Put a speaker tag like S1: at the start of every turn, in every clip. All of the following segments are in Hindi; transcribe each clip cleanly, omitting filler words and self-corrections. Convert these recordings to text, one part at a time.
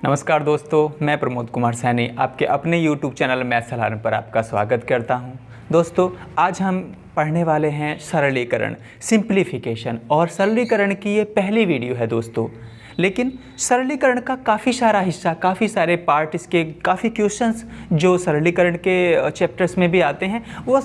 S1: नमस्कार दोस्तों, मैं प्रमोद कुमार सैनी आपके अपने YouTube चैनल मैथ सलाहन पर आपका स्वागत करता हूं। दोस्तों, आज हम पढ़ने वाले हैं सरलीकरण, सिंप्लीफिकेशन। और सरलीकरण की ये पहली वीडियो है दोस्तों। लेकिन सरलीकरण का काफ़ी सारा हिस्सा, काफ़ी सारे पार्ट, इसके काफ़ी क्वेश्चंस जो सरलीकरण के चैप्टर्स में भी आते हैं, वो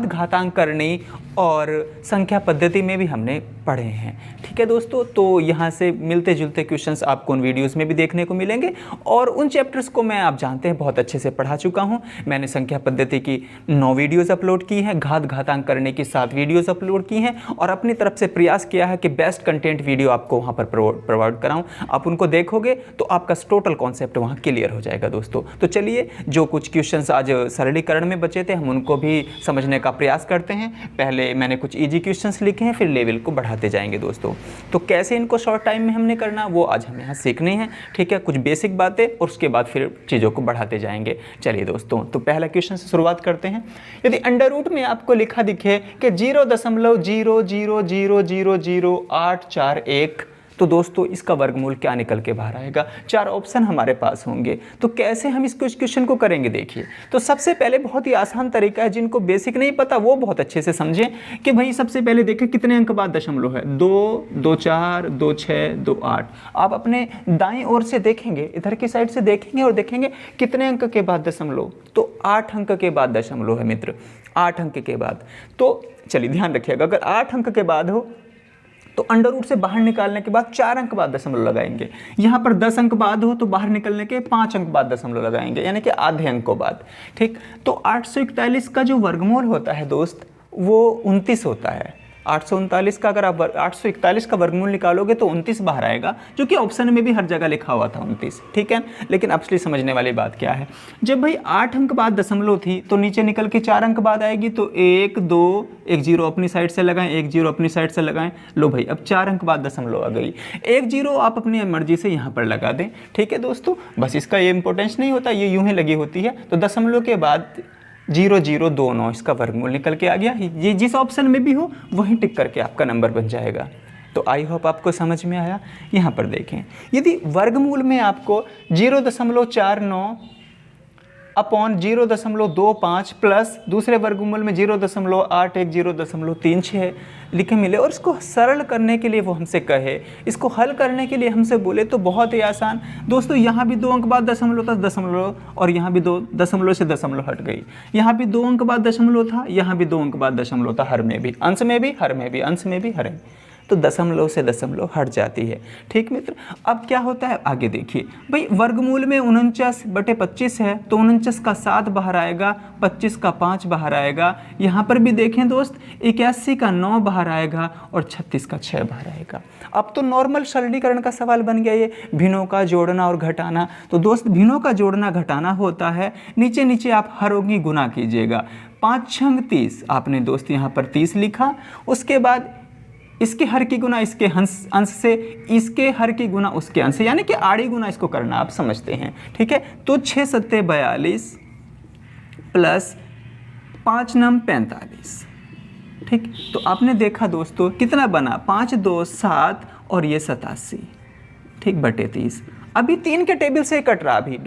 S1: घातांक करनी और संख्या पद्धति में भी हमने पढ़े हैं। ठीक है दोस्तों, तो यहाँ से मिलते जुलते क्वेश्चंस आपको उन वीडियोस में भी देखने को मिलेंगे। और उन चैप्टर्स को मैं, आप जानते हैं, बहुत अच्छे से पढ़ा चुका हूँ। मैंने संख्या पद्धति की 9 वीडियोज़ अपलोड की हैं, घातांक करने की 7 वीडियोज़ अपलोड की हैं, और अपनी तरफ से प्रयास किया है कि बेस्ट कंटेंट वीडियो आपको वहाँ पर प्रोवाइड कराऊँ। आप उनको देखोगे तो आपका टोटल कॉन्सेप्ट वहाँ क्लियर हो जाएगा दोस्तों। तो चलिए, जो कुछ क्वेश्चंस आज सरलीकरण में बचे थे, हम उनको भी समझने का प्रयास करते हैं। पहले मैंने कुछ इजी क्वेश्चंस लिखे हैं, फिर लेवल को बढ़ाते जाएंगे दोस्तों। तो कैसे इनको शॉर्ट टाइम में हमने करना, वो आज हमें यहाँ सीखनी है। ठीक है, कुछ बेसिक बातें, और उसके बाद फिर चीज़ों को बढ़ाते जाएंगे। चलिए दोस्तों, तो पहला क्वेश्चन से शुरुआत करते हैं। यदि अंडर रूट में आपको लिखा दिखे कि 0.000000841, तो दोस्तों इसका वर्गमूल क्या निकल के बाहर आएगा। 4 ऑप्शन हमारे पास होंगे। तो कैसे हम इस क्वेश्चन को करेंगे, देखिए। तो सबसे पहले बहुत ही आसान तरीका है, जिनको बेसिक नहीं पता वो बहुत अच्छे से समझें कि भाई सबसे पहले देखें कितने अंक बाद दशमलव है। 2, 2 4, 2 6, 2 8। आप अपने दाईं ओर से देखेंगे, इधर की साइड से देखेंगे और देखेंगे कितने अंक के बाद दशमलव, तो 8 अंक के बाद दशमलव है मित्र, 8 अंक के बाद। तो चलिए ध्यान रखिएगा, अगर 8 अंक के बाद हो तो अंडर रूट से बाहर निकालने के बाद 4 अंक बाद दशमलव लगाएंगे। यहाँ पर 10 अंक बाद हो तो बाहर निकलने के 5 अंक बाद दशमलव लगाएंगे, यानी कि आधे अंकों बाद। ठीक, तो 841 का जो वर्गमूल होता है दोस्त, वो 29 होता है। 839 का, अगर आप 841 का वर्गमूल निकालोगे तो 29 बाहर आएगा, जो कि ऑप्शन में भी हर जगह लिखा हुआ था 29। ठीक है, लेकिन असली समझने वाली बात क्या है, जब भाई 8 अंक बाद दशमलव थी तो नीचे निकल के 4 अंक बाद आएगी, तो 1 2, एक जीरो अपनी साइड से लगाएं, एक जीरो अपनी साइड से लगाएं। लो भाई, अब 4 अंक बाद दशमलव आ गई। एक जीरो आप अपनी मर्जी से यहाँ पर लगा दें। ठीक है दोस्तों, बस इसका ये इंपॉर्टेंस नहीं होता, ये यूं ही लगी होती है। तो दशमलव के बाद 0029 इसका वर्गमूल निकल के आ गया। ये जिस ऑप्शन में भी हो वहीं टिक करके आपका नंबर बन जाएगा। तो आई होप आपको समझ में आया। यहाँ पर देखें, यदि वर्गमूल में आपको 0.49 अपॉन 0.25 प्लस दूसरे वर्गमूल में 0.81 0.36 लिखे मिले, और इसको सरल करने के लिए वो हमसे कहे, इसको हल करने के लिए हमसे बोले, तो बहुत ही आसान दोस्तों। यहाँ भी 2 अंक बाद दशमलव था, दशमलव, और यहाँ भी 2 दशमलव से दशमलव हट गई। यहाँ भी 2 अंक बाद दशमलव था, यहाँ भी 2 अंक बाद दशमलव था, हर में भी, अंश में भी, हर में भी, अंश में भी, हर में, तो दशमलव से दशमलव हट जाती है। ठीक मित्र, अब क्या होता है आगे देखिए। भाई वर्गमूल में 49/25 है, तो 49 का 7 बाहर आएगा, 25 का 5 बाहर आएगा। यहाँ पर भी देखें दोस्त, 81 का 9 बाहर आएगा, और 36 का 6 बाहर आएगा। अब तो नॉर्मल सरलीकरण का सवाल बन गया ये, भिन्नों का जोड़ना और घटाना। तो दोस्त, भिन्नों का जोड़ना घटाना होता है, नीचे नीचे आप हरों की गुना कीजिएगा। 5 छंग 30, आपने दोस्त यहाँ पर 30 लिखा। उसके बाद इसके हर की गुना इसके अंश से, इसके हर की गुना उसके अंश से, यानी कि आड़ी गुना इसको करना आप समझते हैं। ठीक है, तो 6 सत्ते 42 प्लस 5 नम 45। ठीक, तो आपने देखा दोस्तों कितना बना, 5 2 7 और ये 87। ठीक, बटे 30। अभी 3 के टेबल से कट रहा, अभी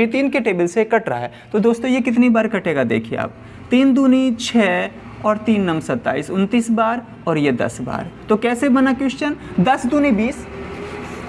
S1: 3 के टेबल से कट रहा है। तो दोस्तों ये कितनी बार कटेगा, देखिए आप, 3 दूनी 6 और 3 नम 27, 29 बार, और ये 10 बार। तो कैसे बना क्वेश्चन, 10 दूनी 20,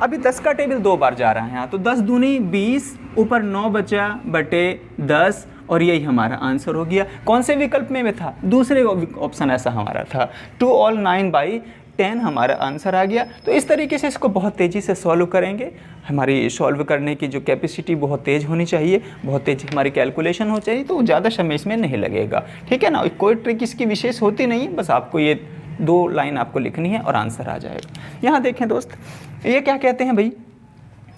S1: अभी 10 का टेबल 2 बार जा रहा है यहाँ, तो 10 दूनी 20, ऊपर 9 बचा बटे 10, और यही हमारा आंसर हो गया। कौन से विकल्प में था, दूसरे ऑप्शन ऐसा हमारा था। 2 ऑल 9/10 हमारा आंसर आ गया। तो इस तरीके से इसको बहुत तेज़ी से सॉल्व करेंगे। हमारी सॉल्व करने की जो कैपेसिटी बहुत तेज़ होनी चाहिए, बहुत तेज़ हमारी कैलकुलेशन हो चाहिए, तो ज़्यादा समय इसमें नहीं लगेगा। ठीक है ना, कोई ट्रिक इसकी विशेष होती नहीं है, बस आपको ये 2 लाइन आपको लिखनी है और आंसर आ जाएगा। यहाँ देखें दोस्त, ये क्या कहते हैं भाई,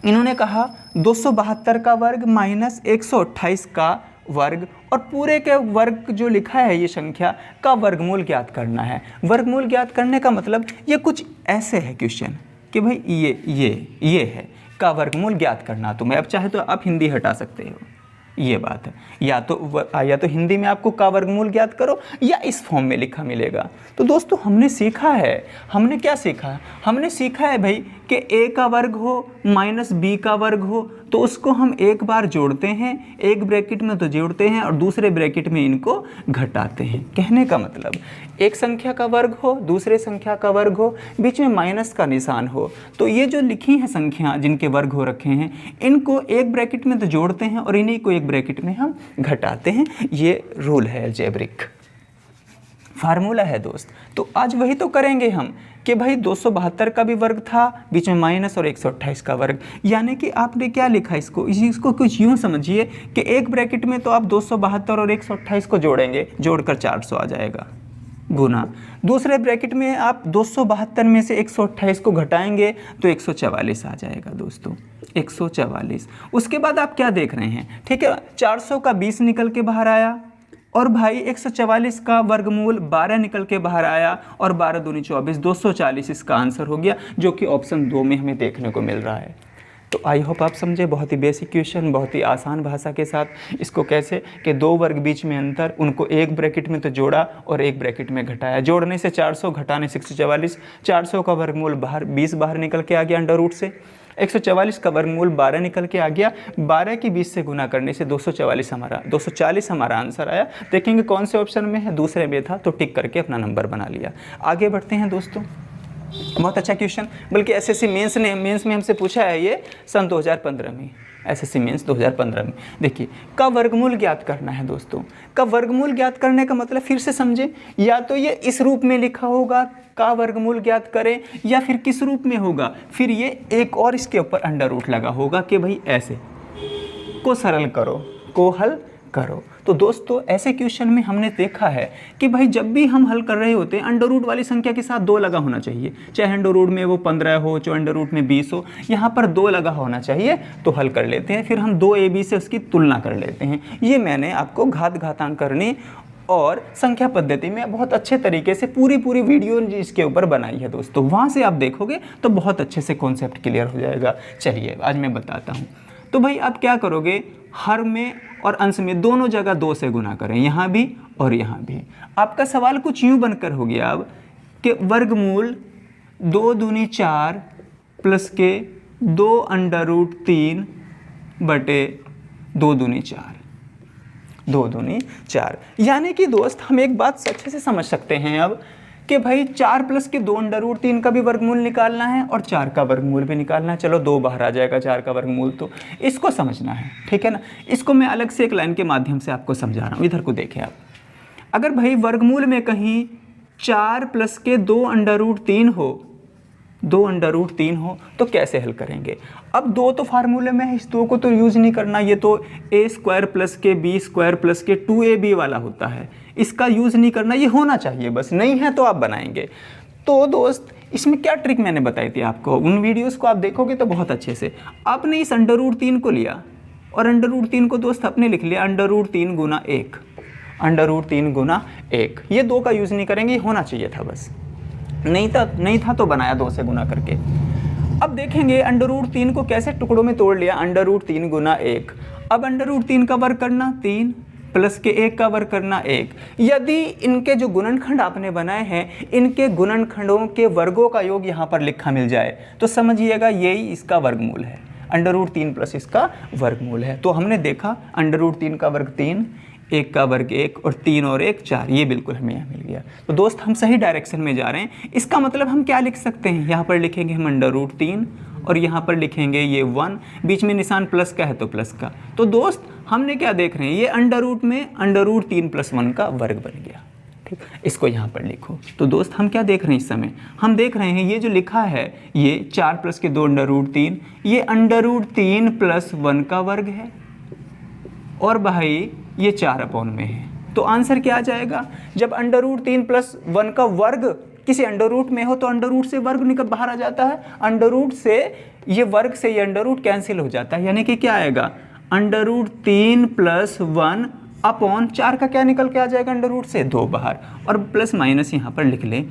S1: इन्होंने कहा 272 का वर्ग माइनस 128 का वर्ग, और पूरे के वर्ग जो लिखा है ये संख्या का वर्गमूल ज्ञात करना है। वर्गमूल ज्ञात करने का मतलब ये कुछ ऐसे है क्वेश्चन कि भाई ये है का वर्गमूल ज्ञात करना। तो मैं अब चाहे तो आप हिंदी हटा सकते हो, ये बात है। या तो हिंदी में आपको का वर्गमूल ज्ञात करो, या इस फॉर्म में लिखा मिलेगा। तो दोस्तों हमने सीखा है, हमने क्या सीखा है, हमने सीखा है भाई कि a का वर्ग हो माइनस बी का वर्ग हो तो उसको हम एक बार जोड़ते हैं, एक ब्रैकेट में तो जोड़ते हैं और दूसरे ब्रैकेट में इनको घटाते हैं। कहने का मतलब एक संख्या का वर्ग हो, दूसरे संख्या का वर्ग हो, बीच में माइनस का निशान हो, तो ये जो लिखी हैं संख्या जिनके वर्ग हो रखे हैं इनको एक ब्रैकेट में तो जोड़ते हैं और इन्हीं को एक ब्रैकेट में हम घटाते हैं। ये रूल है अलजेब्रिक, फार्मूला है दोस्त। तो आज वही तो करेंगे हम कि भाई 272 का भी वर्ग था, बीच में माइनस और 128 का वर्ग, यानी कि आपने क्या लिखा इसको कुछ यूँ समझिए कि एक ब्रैकेट में तो आप 272 और 128 को जोड़ेंगे, जोड़कर 400 आ जाएगा, गुना दूसरे ब्रैकेट में आप 272 में से 128 को घटाएंगे तो 144 आ जाएगा दोस्तों, 144। उसके बाद आप क्या देख रहे हैं, ठीक है, 400 का 20 निकल के बाहर आया और भाई 144 का वर्गमूल 12 निकल के बाहर आया और 12 दूनी 24, 240 इसका आंसर हो गया, जो कि ऑप्शन 2 में हमें देखने को मिल रहा है। तो आई होप आप समझे, बहुत ही बेसिक क्वेश्चन, बहुत ही आसान भाषा के साथ इसको कैसे कि दो वर्ग बीच में अंतर, उनको एक ब्रैकेट में तो जोड़ा और एक ब्रैकेट में घटाया। जोड़ने से 400, घटाने से 144, 400 का वर्गमूल बाहर 20 बाहर निकल के आ गया अंडर रूट से, 144 का वर्गमूल 12 निकल के आ गया, 12 की 20 से गुना करने से 240 हमारा आंसर आया। देखेंगे कौन से ऑप्शन में है, दूसरे में था तो टिक करके अपना नंबर बना लिया। आगे बढ़ते हैं दोस्तों, बहुत अच्छा क्वेश्चन, बल्कि एसएससी मेंस में हमसे पूछा है ये सन 2015 में, एसएससी मेंस 2015 में। देखिए का वर्गमूल ज्ञात करना है दोस्तों, का वर्गमूल ज्ञात करने का मतलब फिर से समझे, या तो ये इस रूप में लिखा होगा का वर्गमूल ज्ञात करें, या फिर किस रूप में होगा, फिर ये एक और इसके ऊपर अंडर रूट लगा होगा कि भाई ऐसे को सरल करो, को हल करो। तो दोस्तों ऐसे क्वेश्चन में हमने देखा है कि भाई जब भी हम हल कर रहे होते हैं अंडर रूट वाली संख्या के साथ 2 लगा होना चाहिए, चाहे अंडर रूट में वो 15 हो, चाहे अंडर रूट में 20 हो, यहाँ पर 2 लगा होना चाहिए तो हल कर लेते हैं। फिर हम 2ab से उसकी तुलना कर लेते हैं। ये मैंने आपको घातांक करनी और संख्या पद्धति में बहुत अच्छे तरीके से पूरी वीडियो इसके ऊपर बनाई है दोस्तों, वहाँ से आप देखोगे तो बहुत अच्छे से कॉन्सेप्ट क्लियर हो जाएगा। चलिए आज मैं बताता हूँ। तो भाई आप क्या करोगे, हर में और अंश में दोनों जगह 2 से गुना करें, यहाँ भी और यहाँ भी। आपका सवाल कुछ यूँ बनकर हो गया अब कि वर्गमूल 2 दूनी 4 प्लस के 2 अंडर रूट 3 बटे 2 दूनी 4, 2 दूनी 4। यानी कि दोस्त हम एक बात अच्छे से समझ सकते हैं अब कि भाई 4 प्लस के 2 अंडर रूट 3 का भी वर्गमूल निकालना है और 4 का वर्गमूल भी निकालना है। चलो 2 बाहर आ जाएगा 4 का वर्गमूल, तो इसको समझना है, ठीक है ना। इसको मैं अलग से एक लाइन के माध्यम से आपको समझा रहा हूँ, इधर को देखें आप। अगर भाई वर्गमूल में कहीं 4 प्लस के 2 अंडर रूट 3 हो, 2 अंडर रूट 3 हो तो कैसे हल करेंगे। अब 2 तो फार्मूले में है, इस 2 को तो यूज़ नहीं करना, ये तो a स्क्वायर प्लस के b स्क्वायर प्लस के 2ab वाला होता है, इसका यूज़ नहीं करना, ये होना चाहिए बस, नहीं है तो आप बनाएंगे। तो दोस्त इसमें क्या ट्रिक मैंने बताई थी आपको, उन वीडियोस को आप देखोगे तो बहुत अच्छे से। आपने इस अंडर रूट 3 को लिया और अंडर रूट 3 को दोस्त आपने लिख लिया अंडर रूट 3 गुना 1, अंडर रूट 3 गुना 1। ये 2 का यूज़ नहीं करेंगे, ये होना चाहिए था बस, नहीं था तो बनाया 2 से गुना करके। अब देखेंगे अंडर रूट 3 को कैसे टुकड़ों में तोड़ लिया, अंडर रूट 3 गुना 1। अब अंडर रूट 3 का वर्ग करना 3 प्लस के 1 का वर्ग करना 1। यदि इनके जो गुणनखंड आपने बनाए हैं, इनके गुणनखंडों के वर्गों का योग यहाँ पर लिखा मिल जाए तो समझिएगा यही इसका वर्गमूल है, अंडर रूट 3 प्लस इसका वर्गमूल है। तो हमने देखा अंडर रूट 3 का वर्ग 3, 1 का वर्ग 1 और 3 और 1 4, ये बिल्कुल हमें यहाँ मिल गया। तो दोस्त हम सही डायरेक्शन में जा रहे हैं। इसका मतलब हम क्या लिख सकते हैं, यहाँ पर लिखेंगे हम अंडर रूट 3 और यहाँ पर लिखेंगे ये 1, बीच में निशान प्लस का है तो प्लस का। तो दोस्त हमने क्या देख रहे हैं, ये अंडर रूट में अंडर रूट 3 प्लस 1 का वर्ग बन गया, ठीक। इसको यहाँ पर लिखो। तो दोस्त हम क्या देख रहे हैं इस समय, हम देख रहे हैं ये जो लिखा है ये 4 प्लस के 2 अंडर रूट 3, ये अंडर रूट 3 प्लस 1 का वर्ग है और भाई ये 4 में है। तो आंसर क्या आ जाएगा, जब अंडर रूट 3 प्लस 1 का वर्ग किसी अंडर रूट में हो तो अंडर रूट से वर्ग निकल बाहर आ जाता है, अंडर रूट से ये वर्ग से ये अंडर रूट कैंसिल हो जाता है, यानी कि क्या आएगा अंडर रूट 3 प्लस 1 अपॉन 4 का क्या निकल के आ जाएगा अंडर रूट से 2 बाहर, और प्लस माइनस यहाँ पर लिख लें,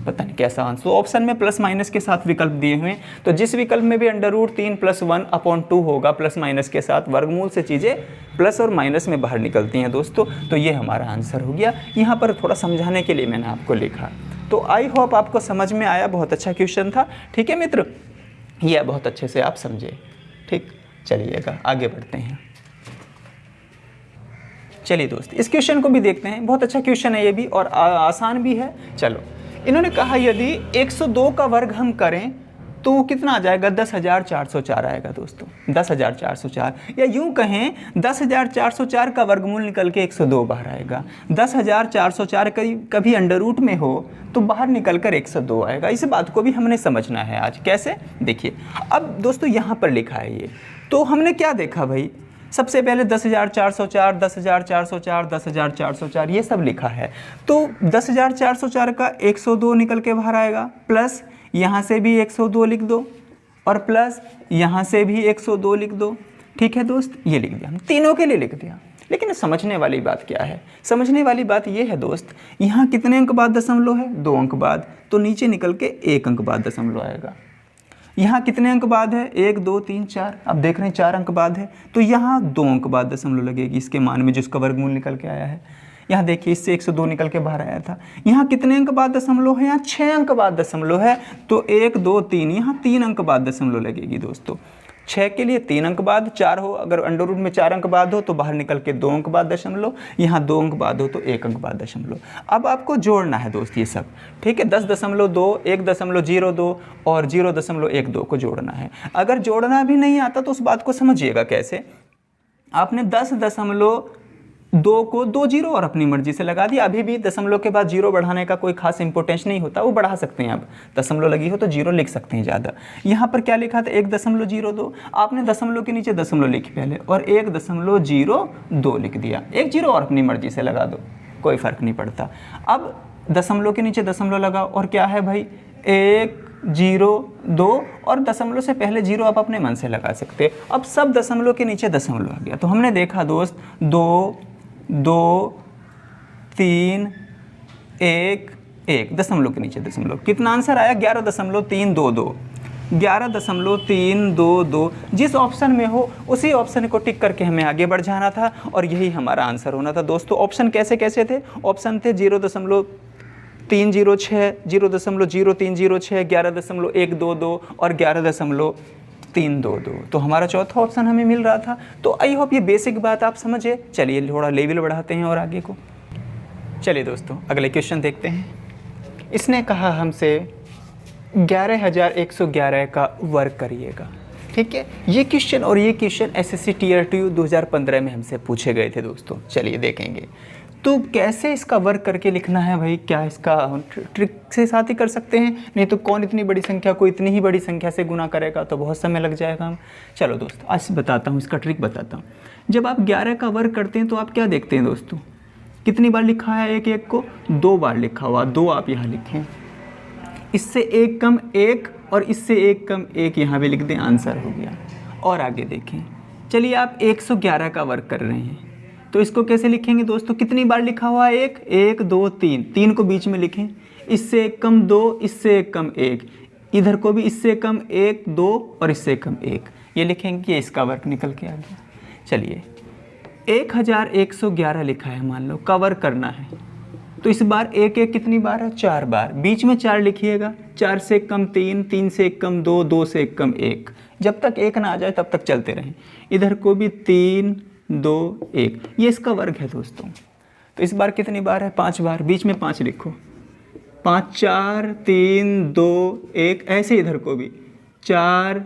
S1: पता नहीं कैसा आंसर। ऑप्शन में प्लस माइनस के साथ विकल्प दिए हुए हैं, तो जिस विकल्प में भी अंडर रूट 3 प्लस 1 अपॉन 2 होगा प्लस माइनस के साथ, वर्गमूल से चीज़ें प्लस और माइनस में बाहर निकलती हैं दोस्तों। तो ये हमारा आंसर हो गया। यहाँ पर थोड़ा समझाने के लिए मैंने आपको लिखा। तो आई होप आपको समझ में आया, बहुत अच्छा क्वेश्चन था, ठीक है मित्र। यह बहुत अच्छे से आप समझे। ठीक, चलिएगा आगे बढ़ते हैं। चलिए दोस्त, इस क्वेश्चन को भी देखते हैं। बहुत अच्छा क्वेश्चन है ये भी और आसान भी है। चलो, इन्होंने कहा यदि 102 का वर्ग हम करें तो कितना आ जाएगा, 10,404 आएगा दोस्तों, 10,404। या यूं कहें 10,404 का वर्गमूल निकल के 102 बाहर आएगा। 10,404 कभी अंडर रूट में हो तो बाहर निकल कर 102 आएगा। इस बात को भी हमने समझना है आज। कैसे, देखिए अब दोस्तों यहाँ पर लिखा है ये, तो हमने क्या देखा भाई, सबसे पहले 10,404, 10,404, 10,404 ये सब लिखा है। तो 10,404 का 102 निकल के बाहर आएगा, प्लस यहाँ से भी 102 लिख दो और प्लस यहाँ से भी 102 लिख दो। ठीक है दोस्त, ये लिख दिया, हम तीनों के लिए लिख दिया। लेकिन समझने वाली बात क्या है, समझने वाली बात ये है दोस्त, यहाँ कितने अंक बाद दशमलव है, 2 अंक बाद, तो नीचे निकल के 1 अंक बाद दशमलव आएगा। यहाँ कितने अंक बाद है, 1 2 3 4, अब देख रहे हैं 4 अंक बाद है, तो यहाँ 2 अंक बाद दशमलव लगेगी इसके मान में जिसका वर्गमूल निकल के आया है। यहाँ देखिए इससे 102 निकल के बाहर आया था। यहाँ कितने अंक बाद दशमलव है, यहाँ 6 अंक बाद दशमलव है, तो 1 2 3, यहाँ 3 अंक बाद दशमलव लगेगी दोस्तों। 6 के लिए 3 अंक बाद, 4 हो अगर अंडर रूट में 4 अंक बाद हो तो बाहर निकल के 2 अंक बाद दशमलव, यहाँ 2 अंक बाद हो तो 1 अंक बाद दशमलव। अब आपको जोड़ना है दोस्त ये सब। ठीक है, 10.2, 1.02 और 0.12 को जोड़ना है। अगर जोड़ना भी नहीं आता तो उस बात को समझिएगा कैसे, आपने 10.2 को 2 जीरो और अपनी मर्जी से लगा दिया। अभी भी दशमलव के बाद जीरो बढ़ाने का कोई खास इंपॉर्टेंस नहीं होता, वो बढ़ा सकते हैं। आप दशमलव लगी हो तो जीरो लिख सकते हैं ज़्यादा। यहाँ पर क्या लिखा था, 1.02, आपने दशमलव के नीचे दशमलव लिखी पहले और 1.02 लिख दिया। 1 जीरो और अपनी मर्जी से लगा दो, कोई फ़र्क नहीं पड़ता। अब दशमलव के नीचे दशमलव लगाओ और क्या है भाई, 1 0 2 और दशमलव से पहले जीरो आप अपने मन से लगा सकते हैं। अब सब दशमलव के नीचे दशमलव आ गया, तो हमने देखा दोस्त 2 2 3 1 1, दशमलव के नीचे दशमलव, कितना आंसर आया, 11.322, 11.322। जिस ऑप्शन में हो उसी ऑप्शन को टिक करके हमें आगे बढ़ जाना था और यही हमारा आंसर होना था दोस्तों। ऑप्शन कैसे कैसे थे, ऑप्शन थे 0.306, 0.0306, 11.122 और 11.322। तो हमारा चौथा ऑप्शन हमें मिल रहा था। तो आई होप ये बेसिक बात आप समझे। चलिए थोड़ा लेवल बढ़ाते हैं और आगे को। चलिए दोस्तों अगले क्वेश्चन देखते हैं। इसने कहा हमसे 11,111 का वर्ग करिएगा। ठीक है, ये क्वेश्चन और ये क्वेश्चन एसएससी टियर 2 2015 में हमसे पूछे गए थे दोस्तों। चलिए देखेंगे तो कैसे इसका वर्ग करके लिखना है भाई। क्या इसका ट्रिक से साथ ही कर सकते हैं, नहीं तो कौन इतनी बड़ी संख्या को इतनी ही बड़ी संख्या से गुना करेगा, तो बहुत समय लग जाएगा हम। चलो दोस्तों आज बताता हूँ, इसका ट्रिक बताता हूँ। जब आप 11 का वर्ग करते हैं तो आप क्या देखते हैं दोस्तों, कितनी बार लिखा है, एक एक को 2 बार लिखा हुआ, 2 आप यहाँ लिखें, इससे एक कम 1 और इससे एक कम 1 यहाँ पे लिख दें, आंसर हो गया। और आगे देखें, चलिए आप 111 का वर्ग कर रहे हैं तो इसको कैसे लिखेंगे दोस्तों, कितनी बार लिखा हुआ है, 1 2 3, 3 को बीच में लिखें, इससे एक कम 2, इससे एक कम 1, इधर को भी इससे कम 1 2 और इससे कम 1, ये लिखेंगे कि इसका वर्ग निकल के आ गया। चलिए 1111 लिखा है मान लो, का वर्ग करना है तो इस बार 1 1 कितनी बार है, 4 बार, बीच में 4 लिखिएगा, 4 से कम 3, 3 से कम 2, 2 से कम 1, जब तक 1 ना आ जाए तब तक चलते रहें। इधर को भी 3 2 1, ये इसका वर्ग है दोस्तों। तो इस बार कितनी बार है, 5 बार, बीच में 5 लिखो, 5 4 3 2 1, ऐसे इधर को भी 4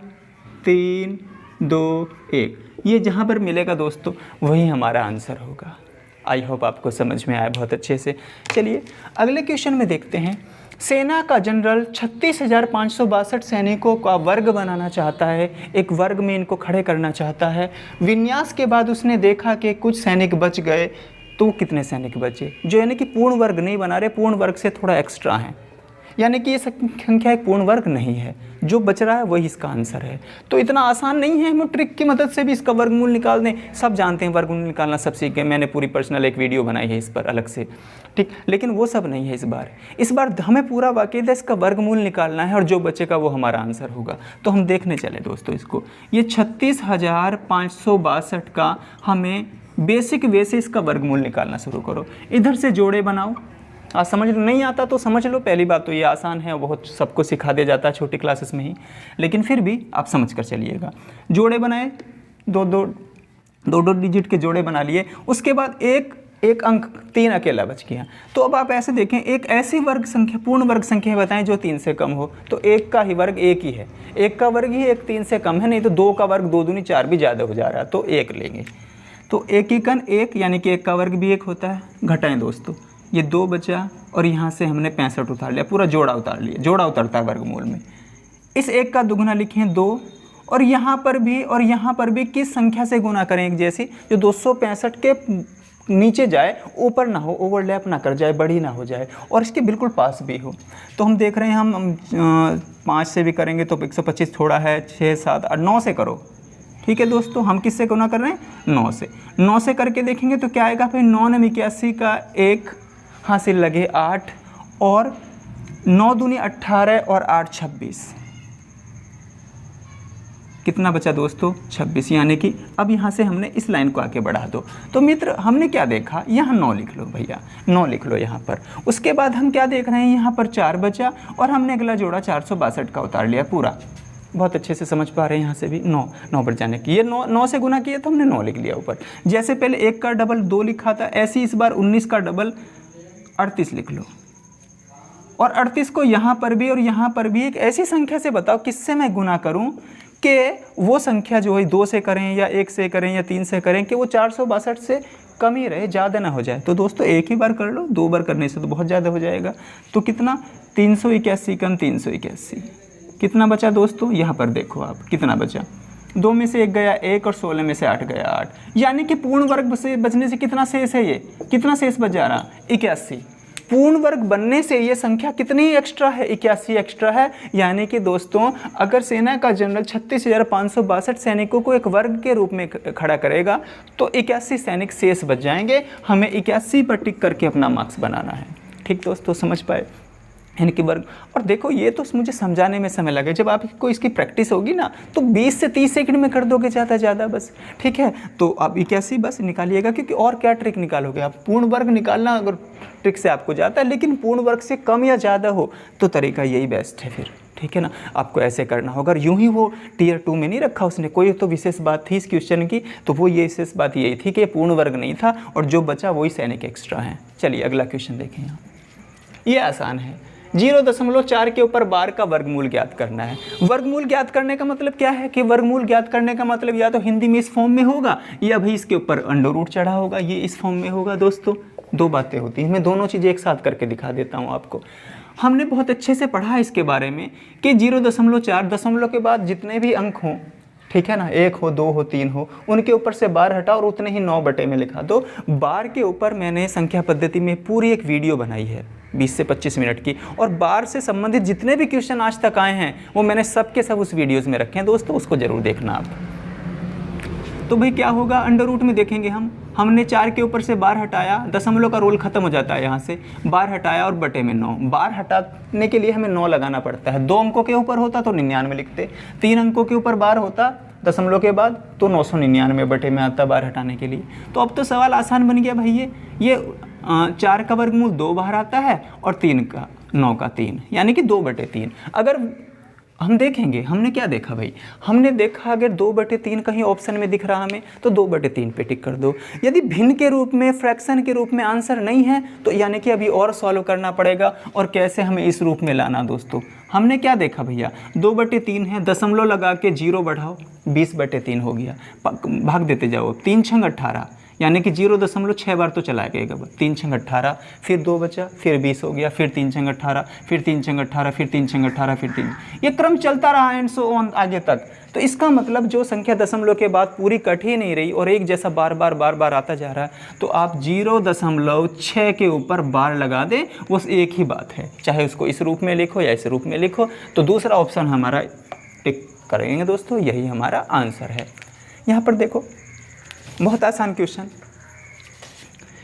S1: 3 2 1, ये जहाँ पर मिलेगा दोस्तों वही हमारा आंसर होगा। आई होप आपको समझ में आया बहुत अच्छे से। चलिए अगले क्वेश्चन में देखते हैं। सेना का जनरल 36,562 सैनिकों का वर्ग बनाना चाहता है, एक वर्ग में इनको खड़े करना चाहता है। विन्यास के बाद उसने देखा कि कुछ सैनिक बच गए, तो कितने सैनिक बचे, जो यानी कि पूर्ण वर्ग नहीं बना रहे, पूर्ण वर्ग से थोड़ा एक्स्ट्रा है, यानी कि ये संख्या एक पूर्ण वर्ग नहीं है, जो बच रहा है वही इसका आंसर है। तो इतना आसान नहीं है, हम ट्रिक की मदद से भी इसका वर्गमूल निकाल दें। सब जानते हैं वर्गमूल निकालना, सब सीख गए, मैंने पूरी पर्सनल एक वीडियो बनाई है इस पर अलग से, ठीक, लेकिन वो सब नहीं है इस बार हमें पूरा बाकायदा इसका वर्गमूल निकालना है और जो बचेगा वो हमारा आंसर होगा। तो हम देखने चले दोस्तों इसको, ये 36,562 का हमें बेसिक वे से इसका वर्गमूल निकालना शुरू करो। इधर से जोड़े बनाओ, आज समझ लो, नहीं आता तो समझ लो। पहली बात तो ये आसान है, बहुत सबको सिखा दिया जाता है छोटी क्लासेस में ही, लेकिन फिर भी आप समझ कर चलिएगा। जोड़े बनाए, दो डिजिट के जोड़े बना लिए, उसके बाद एक अंक 3 अकेला बच गया। तो अब आप ऐसे देखें, एक ऐसी वर्ग संख्या, पूर्ण वर्ग संख्या बताएं जो 3 से कम हो, तो 1 का ही वर्ग 1 ही है, 1 का वर्ग ही 1 3 से कम है, नहीं तो 2 का वर्ग 2 दूनी 4 भी ज़्यादा हो जा रहा है, तो 1 लेंगे। तो 1 ही कन 1, यानी कि 1 का वर्ग भी 1 होता है। घटाएं दोस्तों, ये 2 बचा और यहाँ से हमने 65 उतार लिया, पूरा जोड़ा उतार लिया, जोड़ा उतरता है वर्गमूल में। इस 1 का दुगुना लिखें 2, और यहाँ पर भी किस संख्या से गुना करें, एक जैसी, जो 265 के नीचे जाए, ऊपर ना हो, ओवरलैप ना कर जाए, बड़ी ना हो जाए, और इसके बिल्कुल पास भी हो। तो हम देख रहे हैं, हम 5 से भी करेंगे तो 125 थोड़ा है, 6 7 8 9 से करो, ठीक है दोस्तों। हम किससे गुना कर रहे हैं, 9 से। 9 से करके देखेंगे तो क्या आएगा भाई, 9 ने 81 का 1 हासिल लगे 8, और 9 दूनी 18 और 8 26, कितना बचा दोस्तों, 26। यानी कि अब यहाँ से हमने इस लाइन को आगे बढ़ा दो। तो मित्र हमने क्या देखा, यहाँ 9 लिख लो भैया, 9 लिख लो यहाँ पर। उसके बाद हम क्या देख रहे हैं, यहाँ पर 4 बचा, और हमने अगला जोड़ा 462 का उतार लिया पूरा। बहुत अच्छे से समझ पा रहे हैं, यहाँ से भी 9 पर जाने की, ये 9 से गुना किया तो हमने 9 लिख लिया ऊपर। जैसे पहले 1 का डबल 2 लिखा था, ऐसे इस बार 19 का डबल 38 लिख लो। और 38 को यहाँ पर भी और यहाँ पर भी एक ऐसी संख्या से बताओ किससे मैं गुना करूँ कि वो संख्या जो है 2 से करें या 1 से करें या 3 से करें, कि वो 462 से कम ही रहे, ज़्यादा ना हो जाए। तो दोस्तों एक ही बार कर लो, 2 बार करने से तो बहुत ज़्यादा हो जाएगा। तो कितना, 381 कम 381, कितना बचा दोस्तों, यहाँ पर देखो आप कितना बचा, 2 में से 1 गया 1 और 16 में से 8 गया 8, यानी कि पूर्ण वर्ग से बचने से कितना शेष है, ये कितना शेष बच जा रहा, 81। पूर्ण वर्ग बनने से ये संख्या कितनी एक्स्ट्रा है, 81 एक्स्ट्रा है। यानी कि दोस्तों अगर सेना का जनरल 36,562 सैनिकों को एक वर्ग के रूप में खड़ा करेगा तो 81 सैनिक शेष बच जाएंगे। हमें 81 पर टिक करके अपना मार्क्स बनाना है। ठीक दोस्तों, समझ पाए, यानी कि वर्ग। और देखो ये तो मुझे समझाने में समय लगे, जब आपको इसकी प्रैक्टिस होगी ना तो 20 से 30 सेकंड में कर दोगे ज़्यादा बस। ठीक है, तो आप 81 बस निकालिएगा, क्योंकि और क्या ट्रिक निकालोगे आप। पूर्ण वर्ग निकालना अगर ट्रिक से आपको जाता है, लेकिन पूर्ण वर्ग से कम या ज़्यादा हो तो तरीका यही बेस्ट है फिर। ठीक है ना, आपको ऐसे करना होगा। अगर यूँ ही वो टियर 2 में नहीं रखा उसने, कोई तो विशेष बात थी इस क्वेश्चन की, तो वो ये विशेष बात यही थी कि ये पूर्ण वर्ग नहीं था और जो बचा वही सैनिक एक्स्ट्रा है। चलिए अगला क्वेश्चन देखें यहाँ, ये आसान है। 0.4 के ऊपर बार का वर्गमूल ज्ञात करना है। वर्गमूल ज्ञात करने का मतलब क्या है कि वर्गमूल ज्ञात करने का मतलब या तो हिंदी में इस फॉर्म में होगा या भाई इसके ऊपर अंडर रूट चढ़ा होगा, ये इस फॉर्म में होगा। दोस्तों दो बातें होती हैं, मैं दोनों चीज़ें एक साथ करके दिखा देता हूँ आपको। हमने बहुत अच्छे से पढ़ा है इसके बारे में कि 0.4 दशमलव के बाद जितने भी अंक हों, ठीक है ना, 1 हो 2 हो 3 हो, उनके ऊपर से बार हटाओ और उतने ही 9 बटे में लिखा दो। बार के ऊपर मैंने संख्या पद्धति में पूरी एक वीडियो बनाई है 20 से 25 मिनट की, और बार से संबंधित जितने भी क्वेश्चन आज तक आए हैं वो मैंने सब के सब उस वीडियोज़ में रखे हैं दोस्तों, उसको ज़रूर देखना आप। तो भाई क्या होगा, अंडर रूट में देखेंगे हमने 4 के ऊपर से बार हटाया, दशमलव का रोल खत्म हो जाता है यहाँ से, बार हटाया और बटे में 9। बार हटाने के लिए हमें 9 लगाना पड़ता है। 2 अंकों के ऊपर होता तो 99 लिखते, 3 अंकों के ऊपर बार होता दशमलव के बाद तो 999 बटे में आता बार हटाने के लिए। तो अब तो सवाल आसान बन गया भाई, ये 4 का वर्गमूल 2 बार आता है और 3 का 9 का 3, यानी कि 2/3। अगर हम देखेंगे, हमने क्या देखा भाई, हमने देखा अगर 2/3 कहीं ऑप्शन में दिख रहा हमें तो 2/3 पे टिक कर दो। यदि भिन्न के रूप में, फ्रैक्शन के रूप में आंसर नहीं है तो यानी कि अभी और सॉल्व करना पड़ेगा। और कैसे हमें इस रूप में लाना दोस्तों, हमने क्या देखा भैया, 2/3 है, दशमलव लगा के 0 बढ़ाओ, 20/3 हो गया, भाग देते जाओ, 3 छंग 18, यानी कि 0.6 बार तो चला गएगा, 3 छंग 18, फिर 2 बचा, फिर 20 हो गया, फिर 3 छंग 18, फिर 3 छंग 18, फिर 3 छंग 18, फिर 3, ये क्रम चलता रहा एंड सो ऑन आगे तक। तो इसका मतलब जो संख्या दशमलव के बाद पूरी कट ही नहीं रही और एक जैसा बार बार आता जा रहा है, तो आप 0.6 के ऊपर बार लगा दें, वो एक ही बात है, चाहे उसको इस रूप में लिखो या इस रूप में लिखो। तो दूसरा ऑप्शन हमारा टिक करेंगे दोस्तों, यही हमारा आंसर है। यहाँ पर देखो बहुत आसान क्वेश्चन,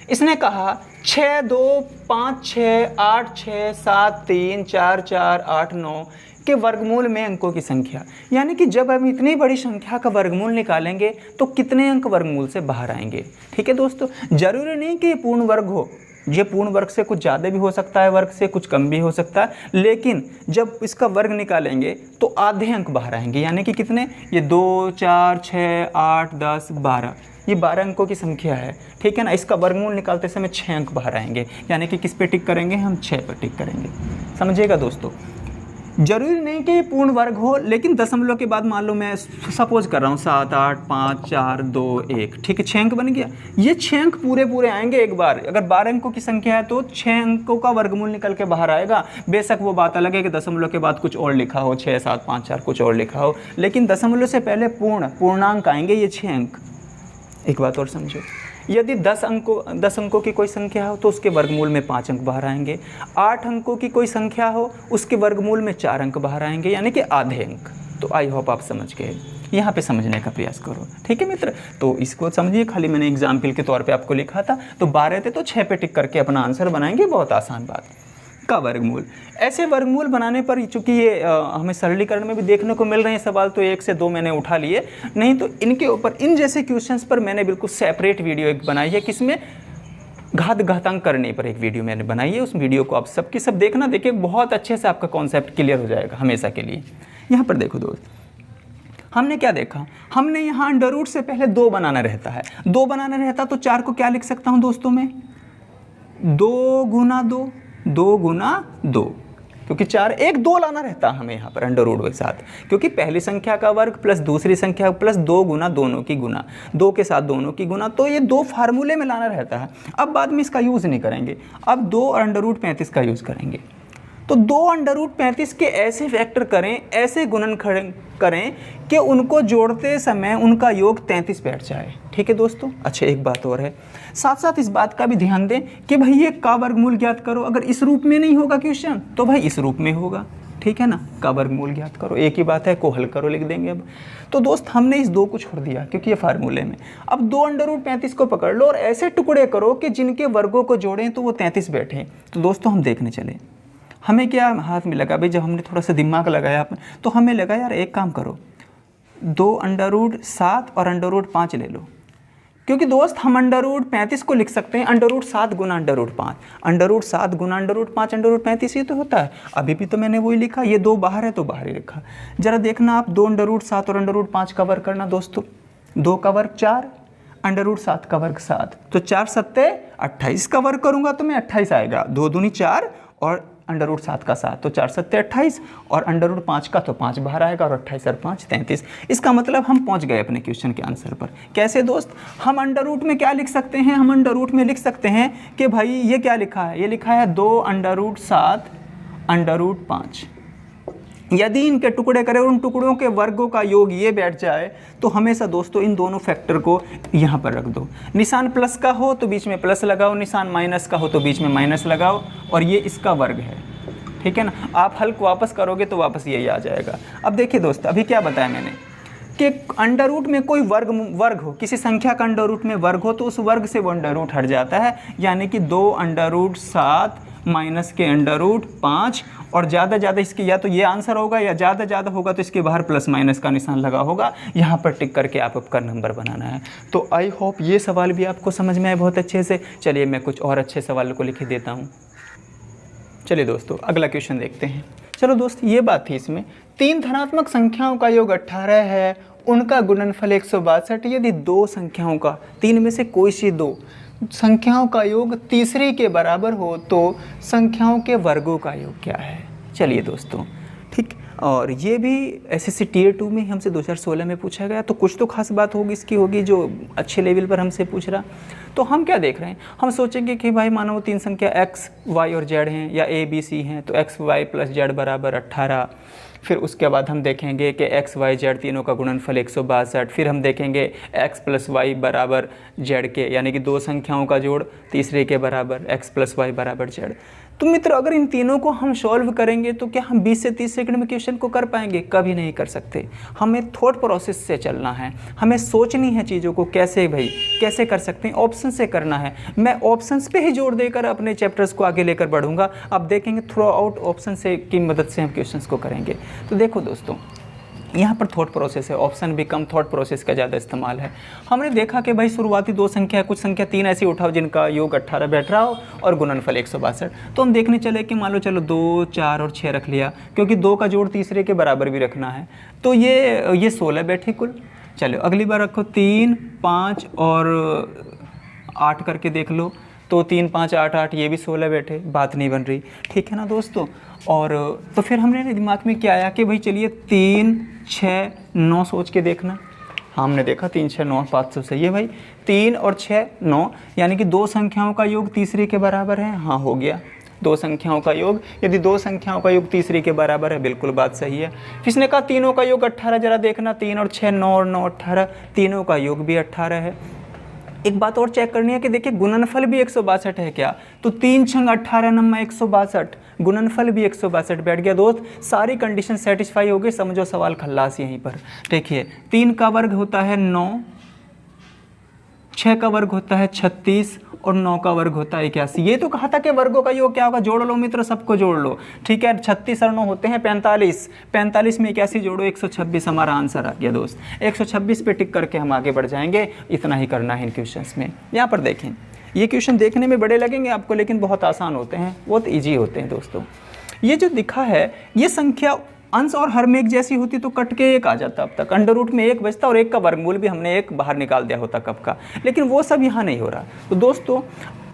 S1: इसने कहा 6 2 5 6 8 6 7 3 4 4 8 9 के वर्गमूल में अंकों की संख्या। यानी कि जब हम इतनी बड़ी संख्या का वर्गमूल निकालेंगे तो कितने अंक वर्गमूल से बाहर आएंगे। ठीक है दोस्तों, जरूरी नहीं कि ये पूर्ण वर्ग हो, ये पूर्ण वर्ग से कुछ ज़्यादा भी हो सकता है, वर्ग से कुछ कम भी हो सकता है, लेकिन जब इसका वर्ग निकालेंगे तो आधे अंक बाहर आएंगे। यानी कि कितने, ये 2, 4, 6, 8, 10, 12, ये 12 अंकों की संख्या है, ठीक है ना। इसका वर्गमूल निकालते समय 6 अंक बाहर आएंगे। यानी कि किस पे टिक करेंगे, हम 6 पर टिक करेंगे। समझिएगा दोस्तों, जरूरी नहीं कि ये पूर्ण वर्ग हो, लेकिन दशमलव के बाद मान लो मैं सपोज कर रहा हूँ 7, 8, 5, 4, 2, 1, ठीक है, 6 अंक बन गया। ये 6 अंक पूरे आएंगे एक बार। अगर 12 अंकों की संख्या है तो 6 अंकों का वर्गमूल निकल के बाहर आएगा। बेशक वो बात अलग है कि दशमलव के बाद कुछ और लिखा हो, 6, 7, 5, 4 कुछ और लिखा हो, लेकिन दशमलव से पहले पूर्णांक आएंगे ये 6 अंक। एक बात और समझो, यदि 10 अंकों की कोई संख्या हो तो उसके वर्गमूल में 5 अंक बाहर आएंगे। 8 अंकों की कोई संख्या हो उसके वर्गमूल में 4 अंक बाहर आएंगे, यानी कि आधे अंक। तो आई होप आप समझ गए, यहाँ पे समझने का प्रयास करो, ठीक है मित्र। तो इसको समझिए, खाली मैंने एग्जाम्पल के तौर पे आपको लिखा था। तो 12 थे तो 6 पे टिक करके अपना आंसर बनाएंगे, बहुत आसान बात का वर्गमूल। ऐसे वर्गमूल बनाने पर, चूंकि ये हमें सरलीकरण में भी देखने को मिल रहे हैं सवाल, तो 1 से 2 मैंने उठा लिए, नहीं तो इनके ऊपर, इन जैसे क्वेश्चंस पर मैंने बिल्कुल सेपरेट वीडियो एक बनाई है। किसमें, घातांक करने पर एक वीडियो मैंने बनाई है। उस वीडियो को आप सबकी सब देखना, देखिए बहुत अच्छे से आपका कॉन्सेप्ट क्लियर हो जाएगा हमेशा के लिए। यहाँ पर देखो दोस्त, हमने क्या देखा, हमने यहाँ अंडर रूट से पहले 2 बनाना रहता है। 2 बनाना रहता तो 4 को क्या लिख सकता हूँ दोस्तों में, 2 गुना 2, 2 गुना 2, क्योंकि 4, 1, 2 लाना रहता है हमें यहाँ पर अंडर रूट के साथ, क्योंकि पहली संख्या का वर्ग प्लस दूसरी संख्या प्लस 2 गुना दोनों की गुना, 2 के साथ दोनों की गुना, तो ये 2 फार्मूले में लाना रहता है। अब बाद में इसका यूज़ नहीं करेंगे, अब 2 और अंडर रूट 35 का यूज़ करेंगे। तो 2 अंडर रूट 35 के ऐसे फैक्टर करें, ऐसे गुणन करें कि उनको जोड़ते समय उनका योग 33 बैठ जाए, ठीक है दोस्तों। अच्छा, एक बात और है, साथ साथ इस बात का भी ध्यान दें कि भाई ये का वर्गमूल ज्ञात करो। अगर इस रूप में नहीं होगा क्वेश्चन तो भाई इस रूप में होगा, ठीक है ना। का वर्गमूल ज्ञात करो, एक ही बात है, को हल करो लिख देंगे। अब तो दोस्त हमने इस 2 को छोड़ दिया क्योंकि ये फार्मूले में। अब 2 अंडर रूट 35 को पकड़ लो और ऐसे टुकड़े करो कि जिनके वर्गों को जोड़ें तो वो 33 बैठे। तो दोस्तों हम देखने चले, हमें क्या हाथ में लगा भाई, जब हमने थोड़ा सा दिमाग लगाया तो हमें लगा यार एक काम करो, 2 अंडर रूट 7 और अंडर रूट 5 ले लो। क्योंकि दोस्त हम अंडर रूट 35 को लिख सकते हैं अंडर रूट 7 गुना अंडर रूट 5, अंडर रूट 7 गुना अंडर रूट 5 अंडर रूट 35, ये तो होता है। अभी भी तो मैंने वही लिखा, ये 2 बाहर है तो बाहर ही लिखा। जरा देखना आप, 2 अंडर रूट 7 और अंडर रूट 5 का वर्ग करना दोस्तों। 2 का वर्ग 4, अंडर रूट 7 का वर्ग 7, तो 4 सत्ते 28 का वर्ग करूँगा तो मैं 28 आएगा, 2 दूनी 4 और अंडर रूट 7 का 7, तो 4 सत्ते 28 और अंडर रूट 5 का तो 5 बाहर आएगा और 28 और 5 33। इसका मतलब हम पहुंच गए अपने क्वेश्चन के आंसर पर। कैसे दोस्त, हम अंडर रूट में क्या लिख सकते हैं, हम अंडर रूट में लिख सकते हैं कि भाई ये क्या लिखा है, ये लिखा है 2 अंडर रूट 7 अंडर रूट 5। यदि इनके टुकड़े करें और उन टुकड़ों के वर्गों का योग ये बैठ जाए तो हमेशा दोस्तों इन दोनों फैक्टर को यहाँ पर रख दो। निशान प्लस का हो तो बीच में प्लस लगाओ, निशान माइनस का हो तो बीच में माइनस लगाओ, और ये इसका वर्ग है, ठीक है ना। आप हल को वापस करोगे तो वापस यही आ जाएगा। अब देखिए दोस्त, अभी क्या बताया मैंने कि अंडर रूट में कोई वर्ग हो, किसी संख्या का अंडर रूट में वर्ग हो तो उस वर्ग से वो अंडर रूट हट जाता है। यानी कि 2 अंडर रूट 7 माइनस के अंडर रूट 5, और ज़्यादा इसकी या तो ये आंसर होगा या ज़्यादा होगा तो इसके बाहर प्लस माइनस का निशान लगा होगा। यहाँ पर टिक करके आपका नंबर बनाना है। तो आई होप ये सवाल भी आपको समझ में आए बहुत अच्छे से। चलिए मैं कुछ और अच्छे सवालों को लिख देता हूँ। चलिए दोस्तों अगला क्वेश्चन देखते हैं। चलो दोस्त, ये बात थी इसमें, 3 धनात्मक संख्याओं का योग 18 है, उनका गुणनफल 162। यदि 2 संख्याओं का, 3 में से कोई सी 2 संख्याओं का योग तीसरी के बराबर हो तो संख्याओं के वर्गों का योग क्या है। चलिए दोस्तों, ठीक, और ये भी एसएससी टियर 2 में हमसे 2016 में पूछा गया, तो कुछ तो खास बात होगी इसकी, होगी जो अच्छे लेवल पर हमसे पूछ रहा। तो हम क्या देख रहे हैं, हम सोचेंगे कि भाई मानो 3 संख्या x, y और z हैं या a, b, c हैं, तो x, y प्लस z बराबर 18। फिर उसके बाद हम देखेंगे कि x, y, z तीनों का गुणनफल 162। फिर हम देखेंगे x प्लस वाई बराबर z के, यानी कि 2 संख्याओं का जोड़ तीसरे के बराबर, x प्लस वाई बराबर z। तो मित्र अगर इन तीनों को हम सॉल्व करेंगे तो क्या हम 20 से 30 सेकंड में क्वेश्चन को कर पाएंगे? कभी नहीं कर सकते। हमें थॉट प्रोसेस से चलना है, हमें सोचनी है चीज़ों को, कैसे कर सकते हैं, ऑप्शन से करना है। मैं ऑप्शंस पे ही जोर देकर अपने चैप्टर्स को आगे लेकर बढ़ूंगा। अब देखेंगे थ्रू आउट ऑप्शन से की मदद से हम क्वेश्चंस को करेंगे। तो देखो दोस्तों, यहाँ पर थॉट प्रोसेस है, ऑप्शन भी कम, थॉट प्रोसेस का ज़्यादा इस्तेमाल है। हमने देखा कि भाई शुरुआती दो संख्या है, कुछ संख्या 3 ऐसी उठाओ जिनका योग 18 बैठ रहा हो और गुणनफल 162। तो हम देखने चले कि मान लो चलो 2, 4 और 6 रख लिया, क्योंकि 2 का जोड़ तीसरे के बराबर भी रखना है, तो ये 16 बैठे कुल। चलो अगली बार रखो 3, 5 और 8 करके देख लो, तो 3, 5, 8, 8 ये भी 16 बैठे, बात नहीं बन रही, ठीक है ना दोस्तों। और तो फिर हमने दिमाग में क्या आया कि भाई चलिए 3, 6, 9 सोच के देखना। हमने देखा 3, 6, 9 बात तो सही है भाई, 3 और 6, 9 यानी कि दो संख्याओं का योग तीसरे के बराबर है। हाँ हो गया, दो संख्याओं का योग, यदि दो संख्याओं का योग तीसरे के बराबर है, बिल्कुल बात सही है। किसने कहा तीनों का योग 18, जरा देखना 3 और 6, 9 और 9 18, तीनों का योग भी 18 है। एक बात और चेक करनी है कि देखिए गुणनफल भी 162 है क्या, तो 3 छंग 18 नम्मा 162, गुणनफल भी 162 बैठ गया दोस्त। सारी कंडीशन सेटिस्फाई हो गई, समझो सवाल खल्लास यहीं पर। देखिए 3 का वर्ग होता है 9, 6 का वर्ग होता है 36 और 9 का वर्ग होता है 81। ये तो कहा था कि वर्गों का योग क्या होगा, जोड़ लो मित्र, सबको जोड़ लो, ठीक है। 36 और 9 होते हैं 45, 45 में 81 जोड़ो 126, हमारा आंसर आ गया दोस्त। 126 पे टिक करके हम आगे बढ़ जाएंगे, इतना ही करना है इन क्वेश्चंस में। यहाँ पर देखें, ये क्वेश्चन देखने में बड़े लगेंगे आपको, लेकिन बहुत आसान होते हैं, बहुत ईजी होते हैं दोस्तों। ये जो दिखा है, ये संख्या अंश और हर में एक जैसी होती तो कट के 1 आ जाता, अब तक अंडर रूट में 1 बचता और 1 का वर्गमूल भी हमने 1 बाहर निकाल दिया होता कब का, लेकिन वो सब यहाँ नहीं हो रहा। तो दोस्तों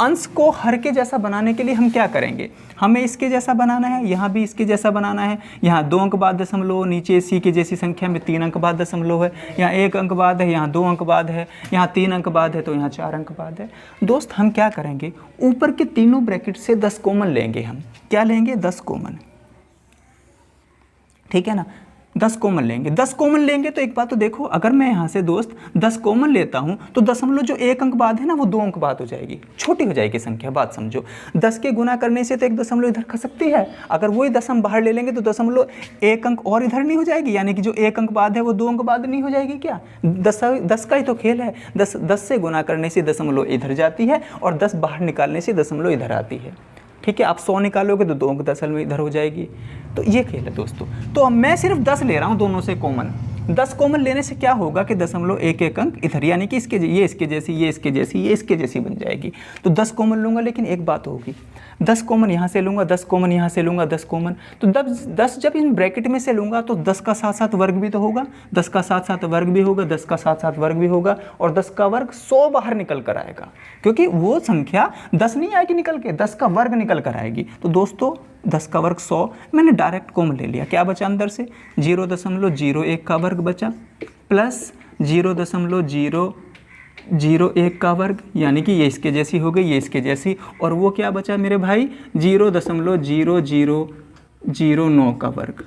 S1: अंश को हर के जैसा बनाने के लिए हम क्या करेंगे, हमें इसके जैसा बनाना है, यहाँ भी इसके जैसा बनाना है। यहाँ 2 अंक बाद दशमलव, नीचे सी की जैसी संख्या में 3 अंक बाद दशमलव है, यहाँ 1 अंक बाद है, यहाँ 2 अंक बाद है, यहाँ 3 अंक बाद है, तो यहाँ 4 अंक बाद है। दोस्त हम क्या करेंगे, ऊपर के तीनों ब्रैकेट से 10 कॉमन लेंगे। हम क्या लेंगे, 10 कॉमन, ठीक है ना, 10 कॉमन लेंगे। 10 कॉमन लेंगे तो एक बात तो देखो, अगर मैं यहाँ से दोस्त 10 कॉमन लेता हूँ तो दशमलव जो 1 अंक बाद है ना, वो 2 अंक बाद हो जाएगी, छोटी हो जाएगी संख्या, बात समझो। 10 के गुना करने से तो एक दशमलव इधर खसकती है, अगर वही दशम बाहर ले लेंगे तो दशमलव 1 अंक और इधर नहीं हो जाएगी, यानी कि जो 1 अंक बाद है वो 2 अंक बाद नहीं हो जाएगी क्या। 10 का ही तो खेल है, 10 से गुना करने से दशमलव इधर जाती है और 10 बाहर निकालने से दशमलव इधर आती है, ठीक है। आप 100 निकालोगे तो 2 अंक दशमलव इधर हो जाएगी। तो ये खेल है दोस्तों। तो मैं सिर्फ 10 ले रहा हूँ दोनों से कॉमन। 10 कॉमन लेने से क्या होगा कि दशमलव 1 अंक इधर, यानी कि इसके ये इसके जैसी, ये इसके जैसी, ये इसके जैसी बन जाएगी। तो 10 कॉमन लूँगा, लेकिन एक बात होगी, 10 कॉमन यहाँ से लूँगा, 10 कॉमन यहाँ से लूँगा, 10 कॉमन, तो 10 जब इन ब्रैकेट में से लूँगा तो 10 का साथ साथ वर्ग भी तो होगा, 10 का साथ साथ वर्ग भी होगा, 10 का साथ साथ वर्ग भी होगा, और 10 का वर्ग 100 बाहर निकल कर आएगा, क्योंकि वो संख्या 10 नहीं आएगी निकल के, 10 का वर्ग निकल कर आएगी। तो दोस्तों 10 का वर्ग 100, मैंने डायरेक्ट कॉमन ले लिया, क्या बचा अंदर से, 0.01 का वर्ग बचा प्लस 0.001 का वर्ग, यानी कि ये इसके जैसी हो गई, ये इसके जैसी, और वो क्या बचा मेरे भाई, 0.0009 का वर्ग।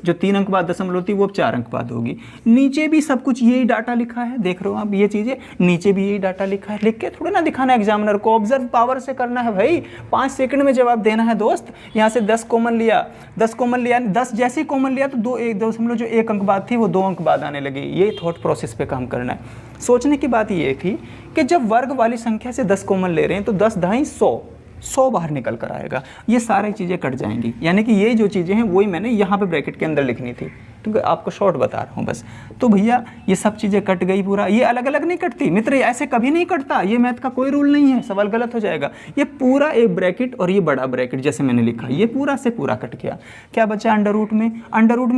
S1: जो 3 अंक बाद दशमलव थी वो 4 अंक बाद होगी। नीचे भी सब कुछ यही डाटा लिखा है, देख रहे हो आप ये चीज़ें, नीचे भी यही डाटा लिखा है, लिख के थोड़ा ना दिखाना एग्जामिनर को, ऑब्जर्व पावर से करना है भाई, 5 सेकंड में जवाब देना है दोस्त। यहाँ से 10 कॉमन लिया, 10 कॉमन लिया, 10 जैसे ही कॉमन लिया तो 1 अंक बाद थी वो 2 अंक बाद आने लगी। ये थॉट प्रोसेस पे काम करना है। सोचने की बात ये थी कि जब वर्ग वाली संख्या से 10 कॉमन ले रहे हैं तो 10 ढाई 100 बाहर निकल कर आएगा, ये सारी चीज़ें कट जाएंगी, यानी कि ये जो चीज़ें हैं वही मैंने यहाँ पे ब्रैकेट के अंदर लिखनी थी, क्योंकि आपको शॉर्ट बता रहा हूँ बस। तो भैया ये सब चीज़ें कट गई पूरा, ये अलग अलग नहीं कटती मित्र, ऐसे कभी नहीं कटता, ये मैथ का कोई रूल नहीं है, सवाल गलत हो जाएगा। ये पूरा एक ब्रैकेट और ये बड़ा ब्रैकेट जैसे मैंने लिखा, ये पूरा से पूरा कट गया। क्या बचा अंडर रूट में,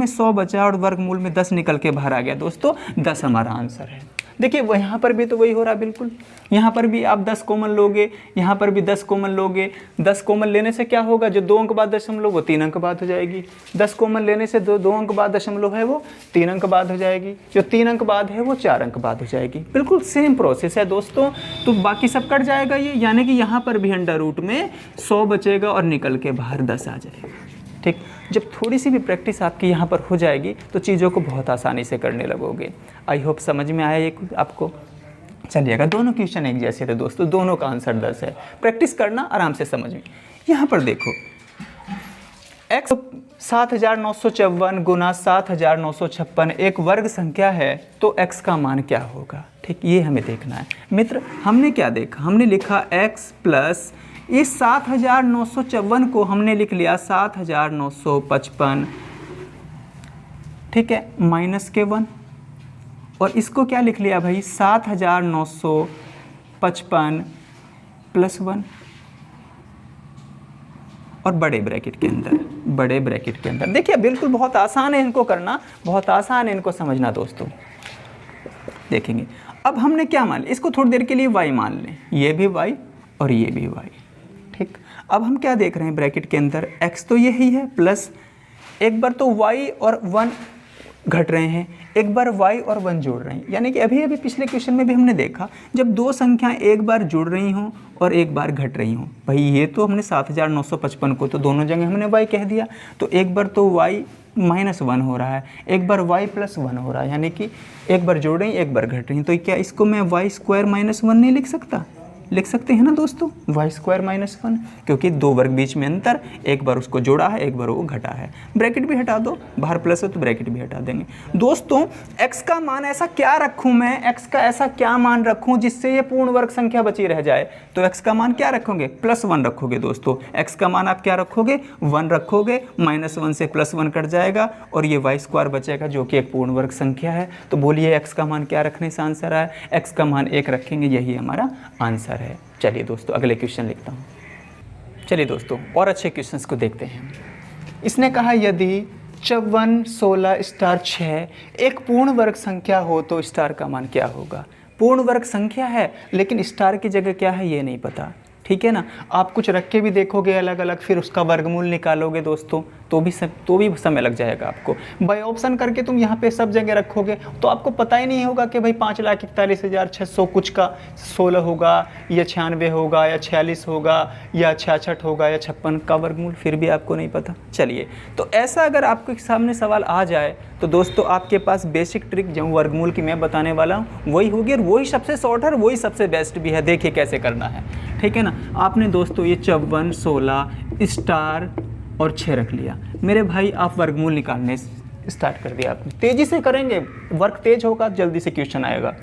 S1: 100 बचा और वर्गमूल में 10 निकल के बाहर आ गया दोस्तों, 10 हमारा आंसर है। देखिए वो यहाँ पर भी तो वही हो रहा है बिल्कुल, यहाँ पर भी आप 10 कॉमन लोगे, यहाँ पर भी 10 कॉमन लोगे। 10 कॉमन लेने से क्या होगा, जो 2 अंक बाद दशमलव वो 3 अंक बाद हो जाएगी। 10 कॉमन लेने से 2 अंक बाद दशमलव है वो 3 अंक बाद हो जाएगी, जो 3 अंक बाद है वो 4 अंक बाद हो जाएगी। बिल्कुल सेम प्रोसेस है दोस्तों। तो बाकी सब कट जाएगा ये, यानी कि यहाँ पर भी अंडर रूट में 100 बचेगा और निकल के बाहर 10 आ जाएगा, ठीक। जब थोड़ी सी भी प्रैक्टिस आपकी यहाँ पर हो जाएगी तो चीज़ों को बहुत आसानी से करने लगोगे। आई होप समझ में आया ये आपको। चलिएगा, दोनों क्वेश्चन एक जैसे थे दोस्तों, दोनों का आंसर 10 है। प्रैक्टिस करना, आराम से समझ में। यहाँ पर देखो x 7954 गुना 7956 एक वर्ग संख्या है, तो x का मान क्या होगा, ठीक, ये हमें देखना है मित्र। हमने क्या देखा, हमने लिखा x प्लस इस 7954 को हमने लिख लिया 7955 ठीक है, -1, और इसको क्या लिख लिया भाई 7955 + 1, और बड़े ब्रैकेट के अंदर, देखिए बिल्कुल बहुत आसान है इनको करना, बहुत आसान है इनको समझना दोस्तों। देखेंगे अब हमने क्या मान लिया, इसको थोड़ी देर के लिए y मान लें, ये भी y और ये भी y, ठीक। अब हम क्या देख रहे हैं ब्रैकेट के अंदर, x तो यही है प्लस, एक बार तो y और 1 घट रहे हैं, एक बार y और 1 जोड़ रहे हैं, यानी कि अभी पिछले क्वेश्चन में भी हमने देखा जब दो संख्याएं एक बार जुड़ रही हों और एक बार घट रही हों, भाई ये तो हमने 7955 को तो दोनों जगह हमने y कह दिया, तो एक बार तो y -1 हो रहा है, एक बार y + 1 हो रहा है, यानी कि एक बार जोड़ रही एक बार घट रही, तो क्या इसको मैं y² - 1 नहीं लिख सकता? लिख सकते हैं ना दोस्तों, y² - 1, क्योंकि दो वर्ग बीच में अंतर, एक बार उसको जोड़ा है एक बार वो घटा है। ब्रैकेट भी हटा दो, बाहर प्लस है तो ब्रैकेट भी हटा देंगे। दोस्तों x का मान ऐसा क्या रखूं मैं, x का ऐसा क्या मान रखूं जिससे ये पूर्ण वर्ग संख्या बची रह जाए, तो x का मान क्या रखोगे, +1 रखोगे दोस्तों। x का मान आप क्या रखोगे, 1 रखोगे, -1 से +1 कट जाएगा और ये y² बचेगा जो कि एक पूर्ण वर्ग संख्या है। तो बोलिए x का मान क्या रखने से आंसर आया, x का मान 1 रखेंगे, यही हमारा आंसर है। चलिए दोस्तों अगले क्वेश्चन लिखता हूँ। चलिए दोस्तों और अच्छे क्वेश्चंस को देखते हैं। इसने कहा यदि 54, 16 स्टार 6 एक पूर्ण वर्ग संख्या हो तो स्टार का मान क्या होगा। पूर्ण वर्ग संख्या है लेकिन स्टार की जगह क्या है ये नहीं पता, ठीक है ना। आप कुछ रख के भी देखोगे अलग अलग, फिर उसका वर्गमूल निकालोगे दोस्तों तो भी समय लग जाएगा आपको। बाय ऑप्शन करके तुम यहाँ पे सब जगह रखोगे तो आपको पता ही नहीं होगा कि भाई 5,41,600 कुछ का 16 होगा या 96 होगा या 46 होगा या 66 होगा या 56 का वर्गमूल, फिर भी आपको नहीं पता। चलिए तो ऐसा अगर आपके सामने सवाल आ जाए तो दोस्तों आपके पास बेसिक ट्रिक जो वर्गमूल की मैं बताने वाला हूँ वही होगी, और वही सबसे शॉर्ट है, वही सबसे बेस्ट भी है। देखिए कैसे करना है, ठीक है ना। आपने दोस्तों ये 54, 16 स्टार और 6 रख लिया। मेरे भाई आप वर्गमूल निकालने स्टार्ट कर दिया आपने, तेज़ी से करेंगे, वर्क तेज होगा जल्दी से क्वेश्चन आएगा।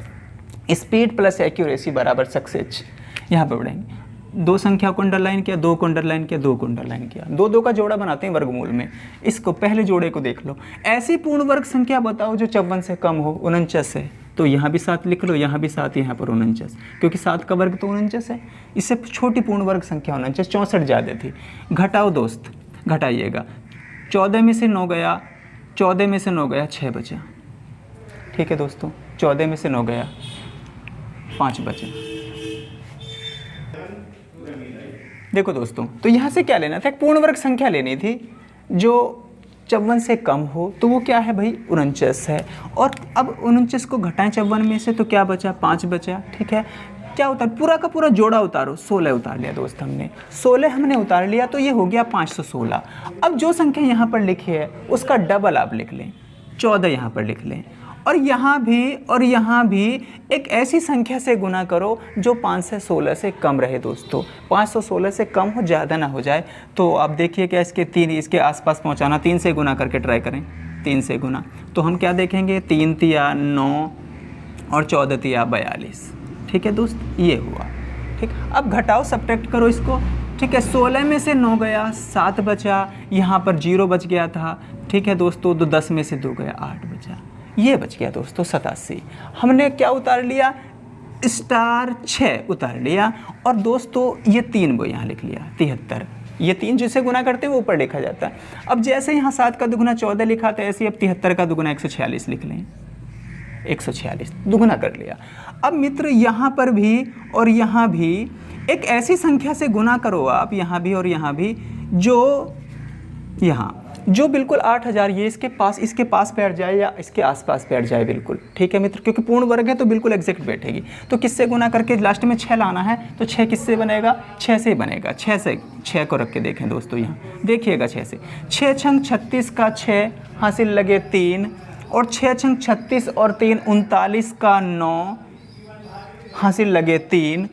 S1: स्पीड प्लस एक्यूरेसी बराबर सक्सेस, यहाँ पे बढ़ेंगे। दो संख्या को अंडरलाइन किया, 2 को अंडरलाइन किया, 2 को अंडरलाइन किया, 2 का जोड़ा बनाते हैं वर्गमूल में। इसको पहले जोड़े को देख लो, ऐसी पूर्ण वर्ग संख्या बताओ जो 54 से कम हो। 49 है तो यहाँ भी 7 लिख लो, यहाँ भी 7, यहाँ पर 49, क्योंकि 7 का वर्ग तो 49 है। इससे छोटी पूर्ण वर्ग संख्या 49, 64 ज़्यादा थी। घटाओ दोस्त, घटाइएगा, 14 में से 9 गया, 14 में से 9 गया, 6 बचा, ठीक है दोस्तों। 14 में से 9 गया, 5 बचे। देखो दोस्तों तो यहाँ से क्या लेना था, एक पूर्ण वर्ग संख्या लेनी थी जो 54 से कम हो, तो वो क्या है भाई 49 है। और अब 49 को घटाएं 54 में से तो क्या बचा, 5 बचा, ठीक है। क्या उतार, पूरा का पूरा जोड़ा उतारो, 16 उतार लिया दोस्त हमने, 16 हमने उतार लिया तो ये हो गया 516। अब जो संख्या यहाँ पर लिखी है उसका डबल आप लिख लें, 14 यहाँ पर लिख लें, और यहाँ भी एक ऐसी संख्या से गुना करो जो 516 से कम रहे दोस्तों। 516 से कम हो, ज़्यादा ना हो जाए। तो आप देखिए क्या इसके 3 इसके आसपास पहुँचाना, 3 से गुना करके ट्राई करें, 3 से गुना। तो हम क्या देखेंगे, 3 तिया 9 और 14 तिया 42, ठीक है दोस्त, ये हुआ, ठीक। अब घटाओ, सब्ट्रैक्ट करो इसको, ठीक है। 16 में से 9 गया, 7 बचा, यहाँ पर 0 बच गया था, ठीक है दोस्तों। तो 10 में से 2 गया, 8 बचा, ये बच गया दोस्तों 87। हमने क्या उतार लिया, स्टार 6 उतार लिया, और दोस्तों ये 3 वो यहाँ लिख लिया 73। ये 3 जिसे गुना करते हैं वो ऊपर लिखा जाता है। अब जैसे यहाँ 7 का दुगुना 14 लिखा था, ऐसे अब 73 का दुगुना 146 लिख लें, 146 दुगुना कर लिया। अब मित्र यहाँ पर भी और यहाँ भी एक ऐसी संख्या से गुना करो आप, यहाँ भी और यहाँ भी, जो बिल्कुल 8000 ये इसके पास बैठ जाए या इसके आसपास बैठ जाए बिल्कुल, ठीक है मित्र। क्योंकि पूर्ण वर्ग है तो बिल्कुल एग्जैक्ट बैठेगी। तो किससे गुना करके लास्ट में 6 लाना है, तो 6 किससे बनेगा, 6 से बनेगा। 6 को रख के देखें दोस्तों, यहाँ देखिएगा 6 से, 6 छंग 36 का 6 हासिल लगे 3, और 6 छंग 36 और 3 39 का 9 हासिल लगे 3,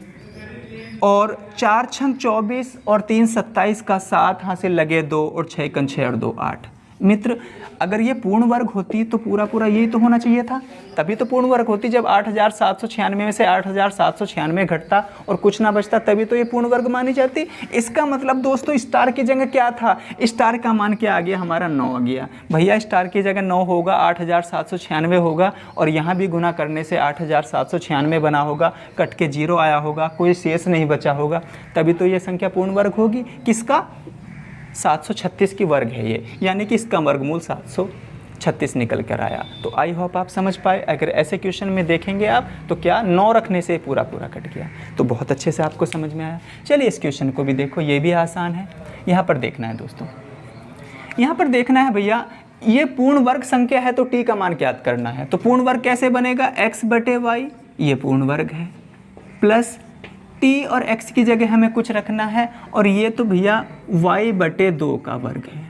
S1: और 4 छंग 24 और 3 27 का 7 हासिल लगे 2, और 6 कन 6 और 2 8। मित्र अगर ये पूर्ण वर्ग होती तो पूरा पूरा यही तो होना चाहिए था, तभी तो पूर्ण वर्ग होती। जब 8796 में से 8796 घटता और कुछ ना बचता तभी तो ये पूर्ण वर्ग मानी जाती। इसका मतलब दोस्तों स्टार की जगह क्या था, स्टार का मान क्या आ गया हमारा 9 आ गया। भैया स्टार की जगह 9 होगा, 8796 होगा और यहाँ भी गुना करने से 8796 बना होगा, कट के 0 आया होगा, कोई शेष नहीं बचा होगा, तभी तो ये संख्या पूर्ण वर्ग होगी। किसका? 736 की वर्ग है ये, यानी कि इसका वर्गमूल 736 निकल कर आया। तो आई होप आप समझ पाए। अगर ऐसे क्वेश्चन में देखेंगे आप तो क्या 9 रखने से पूरा पूरा कट गया, तो बहुत अच्छे से आपको समझ में आया। चलिए इस क्वेश्चन को भी देखो, ये भी आसान है। यहाँ पर देखना है दोस्तों, यहाँ पर देखना है भैया, ये पूर्ण वर्ग संख्या है तो t का मान ज्ञात करना है। तो पूर्ण वर्ग कैसे बनेगा? x बटे वाई, ये पूर्ण वर्ग है, प्लस t और x की जगह हमें कुछ रखना है और ये तो भैया y बटे 2 का वर्ग है।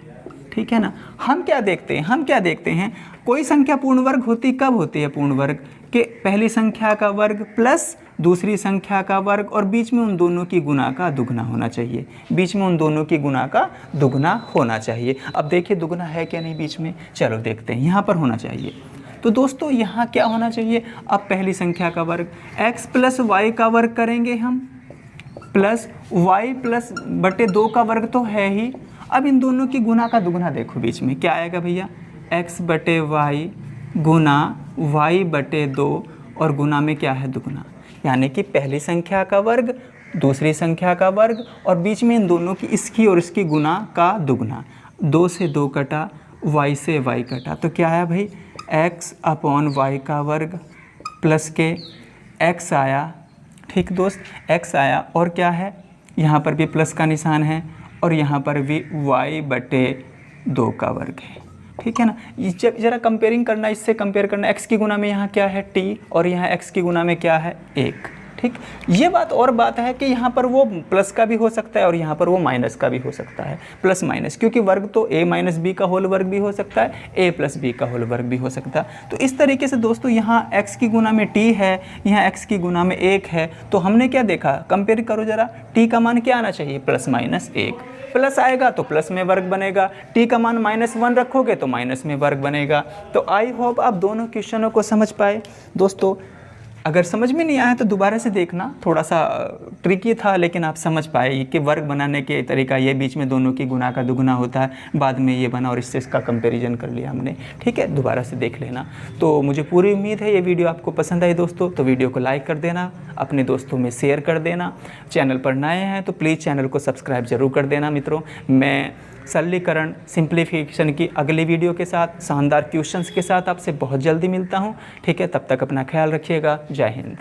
S1: ठीक है ना। हम क्या देखते हैं, कोई संख्या पूर्ण वर्ग होती कब होती है? पूर्ण वर्ग के पहली संख्या का वर्ग प्लस दूसरी संख्या का वर्ग और बीच में उन दोनों की गुना का दुगना होना चाहिए। बीच में उन दोनों की गुना का दुगना होना चाहिए। अब देखिए दुगना है क्या नहीं बीच में, चलो देखते हैं। यहाँ पर होना चाहिए। तो दोस्तों यहाँ क्या होना चाहिए? अब पहली संख्या का वर्ग x प्लस वाई का वर्ग करेंगे हम, प्लस y प्लस बटे 2 का वर्ग तो है ही। अब इन दोनों की गुना का दुगना देखो बीच में क्या आएगा भैया, x बटे वाई गुना y बटे 2 और गुना में क्या है? दुगना, यानी कि पहली संख्या का वर्ग दूसरी संख्या का वर्ग और बीच में इन दोनों की इसकी और इसकी गुना का दुगना। 2 से 2 कटा, y से y कटा, तो क्या आया भाई? x अपॉन वाई का वर्ग प्लस के x आया। ठीक दोस्त, x आया और क्या है? यहाँ पर भी प्लस का निशान है और यहाँ पर भी y बटे 2 का वर्ग है। ठीक है ना। जब ज़रा कंपेयरिंग करना, इससे कंपेयर करना, x की गुना में यहाँ क्या है? t और यहाँ x की गुना में क्या है? 1। ठीक, ये बात और बात है कि यहाँ पर वो प्लस का भी हो सकता है और यहाँ पर वो माइनस का भी हो सकता है, प्लस माइनस, क्योंकि वर्ग तो a माइनस बी का होल वर्ग भी हो सकता है, a प्लस बी का होल वर्ग भी हो सकता है। तो इस तरीके से दोस्तों यहाँ x की गुना में t है, यहाँ x की गुना में 1 है, तो हमने क्या देखा? कंपेयर करो ज़रा, t का मान क्या आना चाहिए? Plus minus 1। प्लस आएगा तो प्लस में वर्ग बनेगा, t का मान -1 रखोगे तो माइनस में वर्ग बनेगा। तो आई होप आप दोनों क्वेश्चनों को समझ पाए दोस्तों। अगर समझ में नहीं आया तो दोबारा से देखना, थोड़ा सा ट्रिकी था लेकिन आप समझ पाए कि वर्ग बनाने के तरीका ये, बीच में दोनों की गुना का दुगना होता है, बाद में ये बना और इससे इसका कंपैरिजन कर लिया हमने। ठीक है, दोबारा से देख लेना। तो मुझे पूरी उम्मीद है ये वीडियो आपको पसंद आई दोस्तों। तो वीडियो को लाइक कर देना, अपने दोस्तों में शेयर कर देना। चैनल पर नए हैं तो प्लीज़ चैनल को सब्सक्राइब ज़रूर कर देना मित्रों। मैं सरलीकरण सिंप्लीफिकेशन की अगली वीडियो के साथ, शानदार क्वेश्चंस के साथ आपसे बहुत जल्दी मिलता हूं। ठीक है, तब तक अपना ख्याल रखिएगा। जय हिंद।